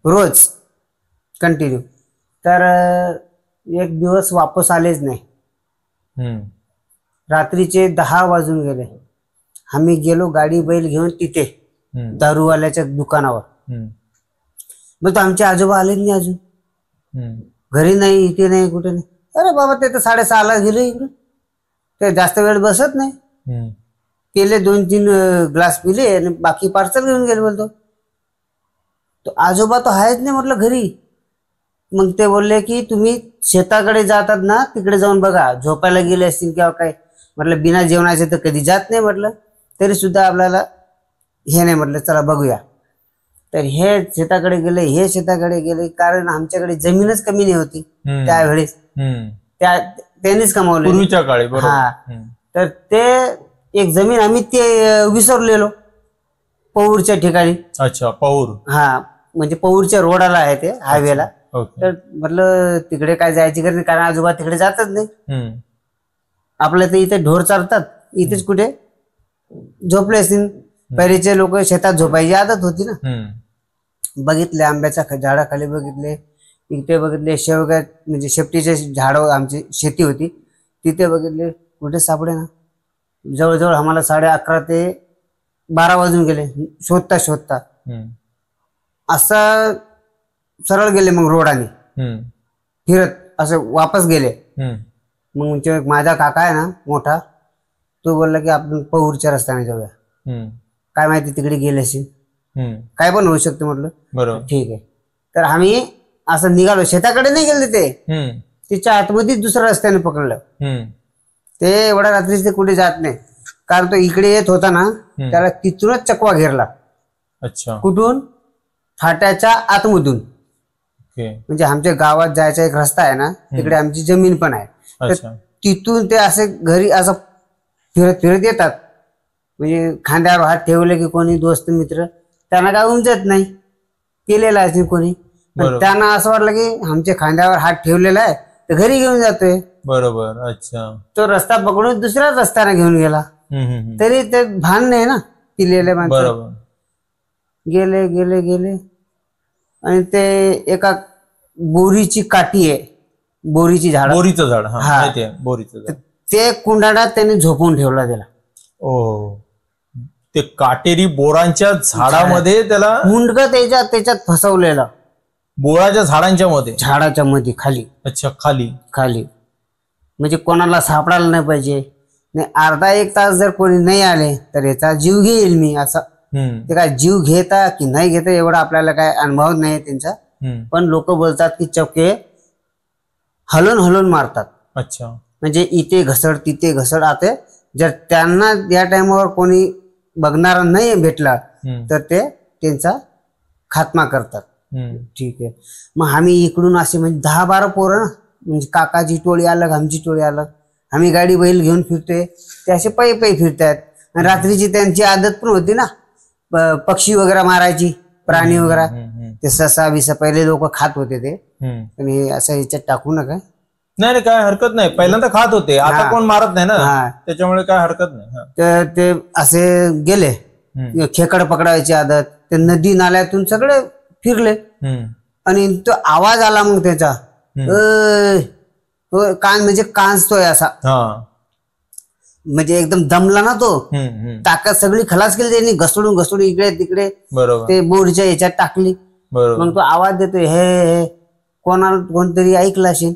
रोज कंटिन्यू. तर एक दिवस वापस आलेच नाही. रात्रीचे 10 वाजून गेले. आम्ही गेलो गाडी बैल घेऊन तिथे दारूवाल्याच्या दुकानावर. मग तो आमचे आजोबा आलेच नाही अजून, घरी नाही, इथे नाही, कुठे नाही. अरे बाबा ते तर 6:30ला गेले इकडे, ते जास्त वेळ बसत नाही. पिले 2-3 ग्लास पिले आणि बाकी पार्सल घेऊन गेले. बोलतो तो आजोबा तो आहेच नाही म्हटलं घरी. मग ते बोलले की तुम्ही शेताकडे जातात ना, तिकडे जाऊन बघा, झोपायला गेले असतील किंवा काय. म्हटलं बिना जेवणाचे तर कधी जात नाही म्हटलं, तरी सुद्धा आपल्याला हे नाही म्हटलं, चला बघूया. तर हे शेताकडे गेले, कारण आमच्याकडे जमीनच कमी नाही होती त्यावेळेस, त्यांनीच कमावली
पूर्वीच्या काळी.
हा. तर ते एक जमीन आम्ही ते विसरलेलो पौरच्या ठिकाणी.
अच्छा. पौर.
हा, म्हणजे पौरच्या रोडाला आहे ते, हायवेला. तर म्हटलं तिकडे काय जायची गरज नाही, कारण आजोबा तिकडे जातच नाही. आपल्या तर इथे ढोर चालतात, इथेच कुठे झोपले असतील. पहिलेचे लोक शेतात झोपायची आदत होती ना. बघितले आंब्याच्या झाडाखाली बघितले, इथे बघितले, शेवगा म्हणजे शेपटीचे झाड आमची शेती होती तिथे बघितले, कुठे सापडे ना. जवळजवळ आम्हाला 11:30 ते 12 वाजून गेले शोधता शोधता. असं सरळ गेले मग रोडाने फिरत असं वापस गेले. मग माझा काका आहे ना मोठा, तो बोलला की आपण पहूरच्या रस्त्याने जाऊया, काय माहिती तिकडे गेले असेल, काय पण होऊ शकते म्हटलं.
बरोबर,
ठीक आहे. तर आम्ही असं निघालो, शेताकडे नाही गेले ते, तिच्या आतमध्ये दुसऱ्या रस्त्याने पकडलं. ते एवढ्या रात्री ते कुठे जात नाही, कारण तो इकडे येत होता ना, त्याला तिथूनच चकवा घेरला.
अच्छा.
कुठून? फाट्याच्या आतमधून. म्हणजे आमच्या गावात जायचा एक रस्ता आहे ना, तिकडे आमची जमीन पण आहे. तर तिथून ते असे घरी असं फिरत फिरत येतात. म्हणजे खांद्यावर हात ठेवले की कोणी दोस्त मित्र त्यांना काय उमजत नाही, केलेला असेल कोणी, पण त्यांना असं वाटलं की आमच्या खांद्यावर हात ठेवलेला आहे तर घरी घेऊन जातोय.
बरोबर. अच्छा.
तो रस्ता पकडून दुसऱ्याच रस्त्याने घेऊन गेला. तरी ते भान नाही ना पिलेले माणसं. गेले गेले गेले आणि ते एका बोरीची काठी आहे, बोरीची झाड,
बोरीचं झाड, बोरीचं झाड,
ते कुंडाळात त्यांनी झोपून ठेवला त्याला.
ओ, ते काटेरी बोरांच्या झाडामध्ये त्याला
मुंडकं त्याच्यात फसवलेलं,
बोराच्या झाडाच्या मध्ये
खाली.
अच्छा, खाली
खाली म्हणजे कोणाला सापडायला नाही पाहिजे. नाही, अर्धा एक तास जर कोणी नाही आले तर याचा जीव घेईल मी असं. ते काय जीव घेता की नाही घेता एवढा आपल्याला काय अनुभव नाही त्यांचा, पण लोक बोलतात की चौके हलून हलून मारतात.
अच्छा.
म्हणजे इथे घसड तिथे घसड. आता जर त्यांना या टाइमवर कोणी बघणारा नाही भेटला तर ते त्यांचा खात्मा करतात. ठीक आहे. मग आम्ही इकडून असे म्हणजे 10-12 पोरं ना, म्हणजे काकाची टोळी अलग, आमची टोळी अलग, आम्ही गाडी बैल घेऊन फिरतोय, ते असे पै फिरतायत. रात्रीची त्यांची आदत पण होती ना, पक्षी वगैरे मारायची, प्राणी वगैरे, ते ससा बिसा पहिले लोक खात होते ते. आणि असं याच्यात टाकू नका.
नाही, काय हरकत नाही, पहिल्यांदा खात होते, आता कोण मारत नाही ना, त्याच्यामुळे काय हरकत नाही.
तर ते असे गेले, खेकड पकडायची आदत, ते नदी नाल्यातून सगळे फिरले. आणि तो आवाज आला मग त्याचा, कान म्हणजे कांचतोय असा, म्हणजे एकदम दमला ना तो, ताकद सगळी खलास केली त्यांनी, घसडून घसडून इकडे तिकडे ते बोरीच्या याच्यात टाकली. मग तो आवाज देतोय, हे कोणाला कोणतरी ऐकला असेल,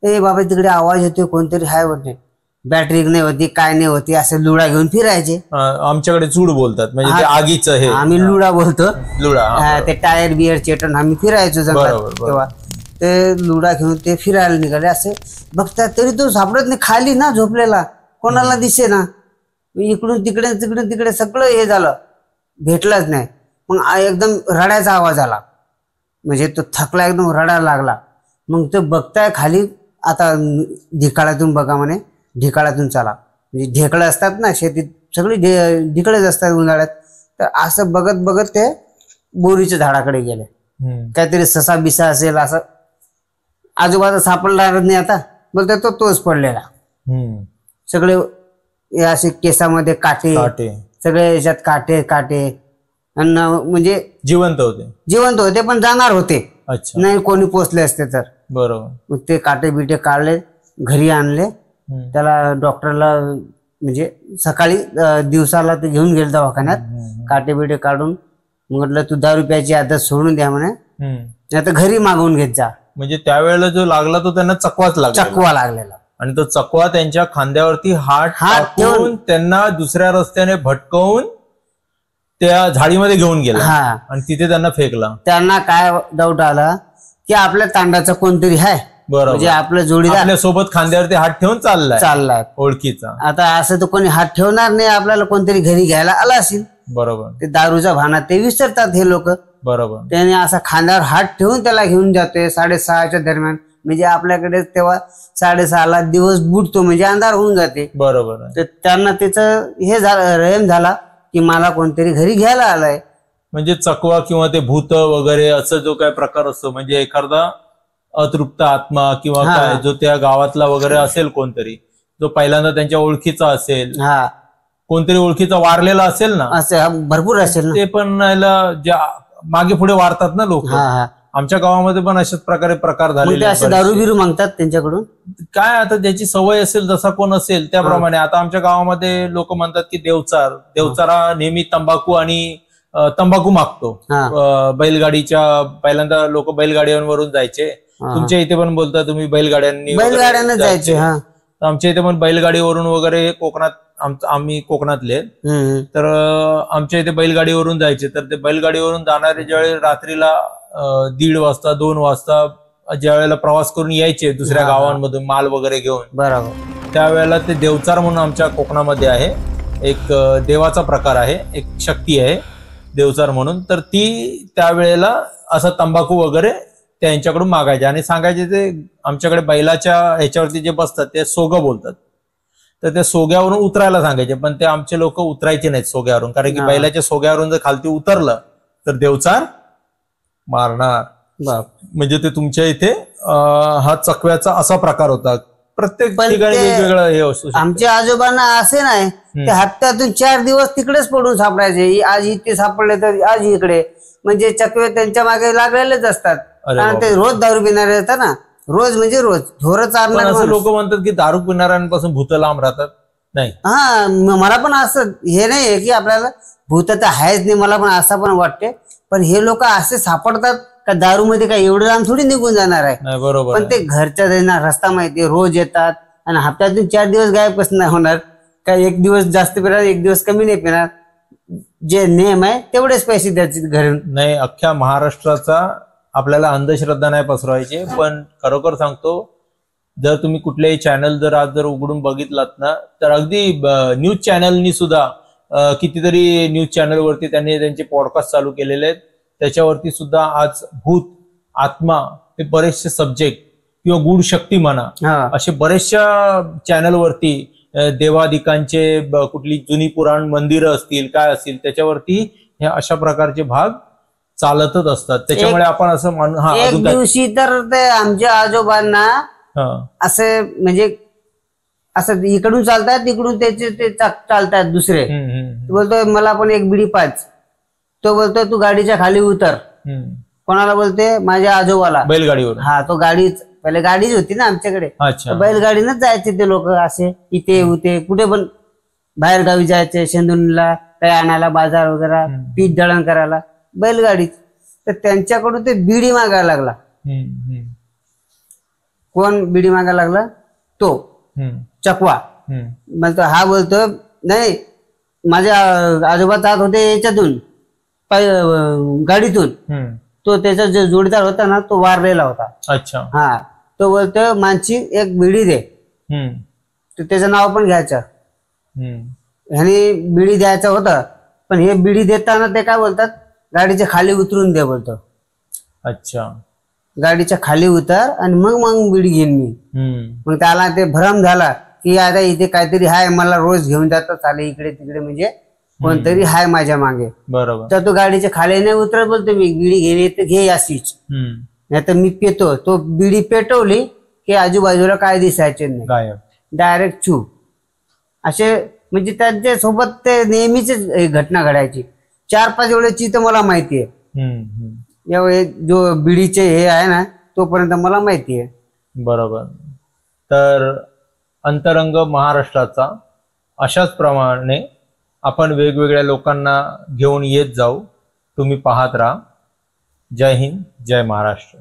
ए बाबा तिकडे आवाज येतोय, कोणतरी हाय होते. बॅटरी नाही होती, काय नाही होती, असे लुडा घेऊन फिरायचे.
आमच्याकडे चूड बोलतात, म्हणजे आगीचं हे,
आम्ही लुडा बोलतो.
लुडा,
ते टायर बियर चेटन आम्ही फिरायचो तेव्हा. ते लुडा घेऊन ते फिरायला निघाले. असे बघतात तरी तो सापडत नाही, खाली ना झोपलेला, कोणाला दिसे ना. इकडून तिकडे तिकडून तिकडे सगळं हे झालं, भेटलाच नाही. मग एकदम रडायचा आवाज आला, म्हणजे तो थकला, एकदम रडायला लागला. मग तो बघताय खाली, आता ढिकाळातून बघा म्हणे, ढिकाळातून चला. म्हणजे ढेकळं असतात ना शेतीत, सगळी ढिकळेच असतात उन्हाळ्यात. तर असं बघत बघत ते बोरीच्या झाडाकडे गेले. काहीतरी ससा बिसा असेल असं, आजूबाजू सापडणार नाही. आता बोलते तोच पडलेला, सगळे असे केसामध्ये काटे, सगळे याच्यात काटे काटे, आणि म्हणजे जिवंत होते पण जाणार होते. नाही कोणी पोचले असते तर.
बरोबर.
मग ते काटे बिटे काढले, घरी आणले, त्याला डॉक्टरला म्हणजे सकाळी दिवसाला ते घेऊन गेले दवाखान्यात. काटे बिटे काढून म्हटलं तू 10 रुपयाची आदत सोडून द्या म्हणे, नाही तर घरी मागवून घेत जा.
म्हणजे त्यावेळेला जो लागला तो त्यांना
चकवा लागलेला,
आणि तो चकवा त्यांच्या खांद्यावरती हात ठेवून त्यांना दुसऱ्या रस्त्याने भटकवून त्या झाडीमध्ये घेऊन गेला आणि तिथे त्यांना फेकला.
त्यांना काय डाऊट आला की आपल्या तांडाचा कोणतरी आहे,
बरोबर,
म्हणजे आपलं जोडीदार
आपल्या सोबत खांद्यावरती हात ठेवून चाललाय ओळखीचा.
आता असं तर कोणी हात ठेवणार नाही, आपल्याला कोणतरी घरी घ्यायला आला असेल.
बरोबर.
ते दारूच्या भानात ते विसरतात हे लोक.
बरोबर.
त्याने असा खांद्यावर हात ठेवून त्याला घेऊन जातोय 6:30च्या दरम्यान. म्हणजे आपल्याकडे तेव्हा 6:30ला दिवस बुडतो, म्हणजे अंधार होऊन जाते.
बरोबर.
तर त्यांना त्याचं हे रहम झाला की मला कोणतरी घरी घ्यायला आलाय.
म्हणजे चकवा किंवा ते भूत वगैरे असं जो काय प्रकार असतो, म्हणजे एखादा अतृप्त आत्मा किंवा काय जो त्या गावातला वगैरे असेल कोणतरी, जो पहिल्यांदा त्यांच्या ओळखीचा असेल, कोणतरी ओळखीचा वारलेला असेल ना,
असं भरपूर असेल ना.
ते पण मागे पुढे वारतात ना लोक. आमच्या गावामध्ये पण अशाच प्रकारे प्रकार झालेले.
असे दारू बिरू मागतात त्यांच्याकडून.
काय आता ज्याची सवय असेल, जसा कोण असेल त्याप्रमाणे. आता आमच्या गावामध्ये लोक म्हणतात की देवचारा नेहमी तंबाखू आणि तंबाखू मागतो. बैलगाडीच्या पहिल्यांदा लोक बैलगाड्यांवरून जायचे. तुमच्या इथे पण बोलता तुम्ही
बैलगाड्यानं जायचे.
आमच्या इथे पण बैलगाडीवरून वगैरे कोकणात, आम्ही कोकणातले, तर आमच्या इथे बैलगाडीवरून जायचे. तर ते बैलगाडीवरून जाणारे ज्यावेळी रात्रीला 1:30 वाजता 2 वाजता ज्या वेळेला प्रवास करून यायचे दुसऱ्या गावांमधून माल वगैरे घेऊन,
बरोबर,
त्यावेळेला ते देवचार म्हणून आमच्या कोकणामध्ये आहे, एक देवाचा प्रकार आहे, एक शक्ती आहे देवचार म्हणून. तर ती त्यावेळेला असं तंबाखू वगैरे त्यांच्याकडून मागायचे आणि सांगायचे. ते आमच्याकडे बैलाच्या ह्याच्यावरती जे बसतात ते सोगं बोलतात. तर त्या सोग्यावरून उतरायला सांगायचे, पण ते आमचे लोक उतरायचे नाहीत सोग्यावरून, कारण की बैलाच्या सोग्यावरून जर खालती उतरलं तर देवचार मारणार. म्हणजे ते तुमच्या इथे हा चकव्याचा असा प्रकार होता. प्रत्येक ठिकाणी वेगवेगळं हे असतो.
आमच्या आजोबांना असे नाही, ते हप्त्यातून 4 दिवस तिकडेच पडून सापडायचे. आज इथे सापडले तर आज इकडे. म्हणजे चकवे त्यांच्या मागे लागलेलेच असतात. कारण ते रोज दारू पिणारे असतात ना, रोज म्हणजे रोज ढोरं चारणार.
असं लोक म्हणतात की दारू पिणाऱ्यांपासून भूत लांब राहतात. नाही,
मला पण असं हे नाही की आपल्याला भूत तर आहेच नाही, मला पण असं पण वाटते. पण हे लोक असे सापडतात का दारू मध्ये काय एवढं लांब थोडी निघून जाणार आहे.
बरोबर.
पण ते घरच्या त्यांना रस्ता माहिती, रोज येतात आणि हप्त्यातून 4 दिवस गायब कसं नाही होणार. काय 1 दिवस जास्त पिणार, 1 दिवस कमी नाही पिणार. जे नियम आहे तेवढेच पैसे द्यायचे घरून.
नाही, अख्ख्या महाराष्ट्राचा आपल्याला अंधश्रद्धा नाही पसरवायची. पण खरोखर सांगतो, जर तुम्ही कुठलेही चॅनल आज उघडून बघितलात ना, तर अगदी न्यूज चॅनलनी सुद्धा कितीतरी न्यूज चॅनलवरती त्यांनी त्यांचे पॉडकास्ट चालू केलेले आहेत. त्याच्यावरती सुद्धा आज भूत, आत्मा हे बरेचसे सब्जेक्ट किंवा गूढ शक्ती म्हणा, असे बरेचशा चॅनलवरती देवादिकांचे कुठली जुनी पुराण मंदिरं असतील, काय असतील, त्याच्यावरती हे अशा प्रकारचे भाग चालतच असतात. त्याच्यामुळे आपण असं
एक दिवशी तर ते आमच्या आजोबांना असे म्हणजे असं इकडून चालतात, तिकडून त्याचे ते चालतात दुसरे. बोलतोय मला पण एक बिडी पाच. तो बोलतोय तू गाडीच्या खाली उतर. कोणाला बोलते? माझ्या आजोबाला.
बैलगाडीवर.
तो गाडीच, पहिले गाडीच होती ना आमच्याकडे. बैलगाडीनच जायचे ते लोक. असे इथे उते कुठे पण बाहेर गावी जायचे, शेंदुनीला काही आणायला, बाजार वगैरे, पीठ दळण करायला बैलगाडीच. तर त्यांच्याकडून ते बिडी मागायला लागला. कोण बिडी मागायला लागला? तो चकवा. म्हणतो हा बोलतो नाही, माझ्या आजोबा जात होते याच्यातून गाडीतून. तो त्याचा जो जोडीदार होता ना, तो वारलेला होता.
अच्छा.
तो बोलतो मानसी एक बिडी दे. तर त्याचं नाव पण घ्यायचं. ह्याने बिडी द्यायचं होतं, पण हे बिडी देताना ते काय बोलतात, गाडीच्या खाली उतरून दे बोलतो.
अच्छा.
गाडीच्या खाली उतर आणि मग बिडी घेईन मी. मग त्याला ते भ्रम झाला की आता इथे काहीतरी हाय, मला रोज घेऊन जातात आले इकडे तिकडे, म्हणजे कोणतरी हाय माझ्या मागे.
बरोबर.
तर तो गाडीच्या खाली नाही उतरत. बोलतो मी बिडी घेणे तर घे अशीच, नाही तर मी पेतो. तो बिडी पेटवली की आजूबाजूला काय दिसायचे नाही, डायरेक्ट चू. असे म्हणजे त्यांच्या सोबत ते नेहमीच घटना घडायची. 4-5 वेळेची तर मला माहिती आहे. जो बिडीचे हे आहे ना, तोपर्यंत मला माहिती आहे.
बरोबर. तर अंतरंग महाराष्ट्राचा अशाच प्रमाणे आपण वेगवेगळ्या लोकांना घेऊन येत जाऊ. तुम्ही पाहत राहा. जय हिंद, जय महाराष्ट्र.